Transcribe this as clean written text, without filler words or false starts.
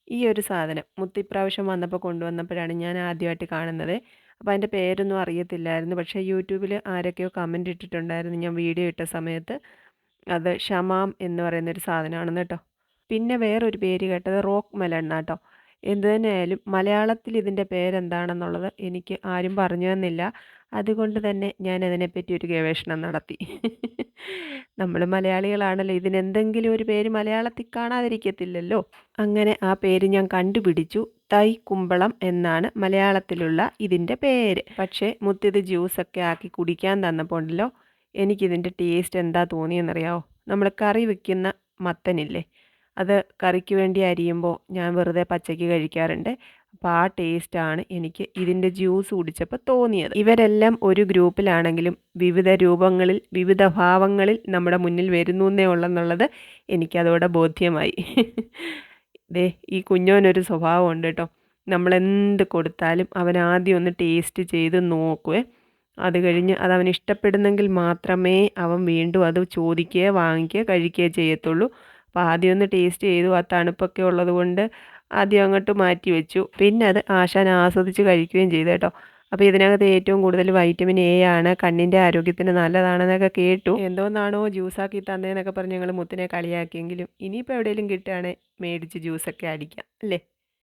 ഈ ഒരു സാധനം ഇപ്രാവശ്യം വന്നപ്പോൾ കൊണ്ടുവന്നപ്പോഴാണ് ഞാൻ ആദ്യമായിട്ട് കാണുന്നത്. അപ്പോൾ അതിൻ്റെ പേരൊന്നും അറിയത്തില്ലായിരുന്നു. പക്ഷേ യൂട്യൂബിൽ ആരൊക്കെയോ കമൻ്റ് ഇട്ടിട്ടുണ്ടായിരുന്നു ഞാൻ വീഡിയോ ഇട്ട സമയത്ത്. അത് ഷമാം എന്ന് പറയുന്നൊരു സാധനമാണെന്ന് കേട്ടോ. പിന്നെ വേറൊരു പേര് കേട്ടത് റോക്ക് മെലൺ എന്നാട്ടോ. എന്ത് തന്നെയായാലും മലയാളത്തിൽ ഇതിൻ്റെ പേരെന്താണെന്നുള്ളത് എനിക്ക് ആരും പറഞ്ഞു തന്നില്ല. അതുകൊണ്ട് തന്നെ ഞാൻ അതിനെപ്പറ്റി ഒരു ഗവേഷണം നടത്തി. നമ്മൾ മലയാളികളാണല്ലോ, ഇതിനെന്തെങ്കിലും ഒരു പേര് മലയാളത്തിൽ കാണാതിരിക്കത്തില്ലല്ലോ. അങ്ങനെ ആ പേര് ഞാൻ കണ്ടുപിടിച്ചു. തൈ കുമ്പളം എന്നാണ് മലയാളത്തിലുള്ള ഇതിൻ്റെ പേര്. പക്ഷേ മുത്തിത് ജ്യൂസൊക്കെ ആക്കി കുടിക്കാൻ തന്നപ്പോൾ ഉണ്ടല്ലോ, എനിക്കിതിൻ്റെ ടേസ്റ്റ് എന്താ തോന്നിയെന്നറിയാമോ? നമ്മൾ കറി വെക്കുന്ന മത്തനില്ലേ, അത് കറിക്ക് വേണ്ടി അരിയുമ്പോൾ ഞാൻ വെറുതെ പച്ചയ്ക്ക് കഴിക്കാറുണ്ട്. അപ്പോൾ ആ ടേസ്റ്റാണ് എനിക്ക് ഇതിൻ്റെ ജ്യൂസ് കുടിച്ചപ്പോൾ തോന്നിയത്. ഇവരെല്ലാം ഒരു ഗ്രൂപ്പിലാണെങ്കിലും വിവിധ രൂപങ്ങളിൽ വിവിധ ഭാവങ്ങളിൽ നമ്മുടെ മുന്നിൽ വരുന്നു എന്നേ ഉള്ളെന്നുള്ളത് എനിക്കതോടെ ബോധ്യമായി. ദേ ഈ കുഞ്ഞോനൊരു സ്വഭാവമുണ്ട് കേട്ടോ. നമ്മളെന്ത് കൊടുത്താലും അവൻ ആദ്യം ഒന്ന് ടേസ്റ്റ് ചെയ്ത് നോക്കുവേ. അത് കഴിഞ്ഞ് അതവന് ഇഷ്ടപ്പെടുന്നെങ്കിൽ മാത്രമേ അവൻ വീണ്ടും അത് ചോദിക്കുകയോ വാങ്ങിക്കുകയോ കഴിക്കുകയോ ചെയ്യത്തുള്ളൂ. അപ്പോൾ ആദ്യം ഒന്ന് ടേസ്റ്റ് ചെയ്തു. ആ തണുപ്പൊക്കെ ഉള്ളത് കൊണ്ട് ആദ്യം അങ്ങോട്ട് മാറ്റി വെച്ചു. പിന്നെ അത് ആശാൻ ആസ്വദിച്ച് കഴിക്കുകയും ചെയ്തു കേട്ടോ. അപ്പോൾ ഇതിനകത്ത് ഏറ്റവും കൂടുതൽ വൈറ്റമിൻ എ ആണ്, കണ്ണിൻ്റെ ആരോഗ്യത്തിന് നല്ലതാണെന്നൊക്കെ കേട്ടു. എന്തോന്നാണോ ജ്യൂസാക്കി തന്നേന്നൊക്കെ പറഞ്ഞ് ഞങ്ങൾ മുത്തിനെ കളിയാക്കിയെങ്കിലും ഇനിയിപ്പോൾ എവിടെയെങ്കിലും കിട്ടുകയാണെങ്കിൽ മേടിച്ച് ജ്യൂസൊക്കെ അടിക്കാം അല്ലേ.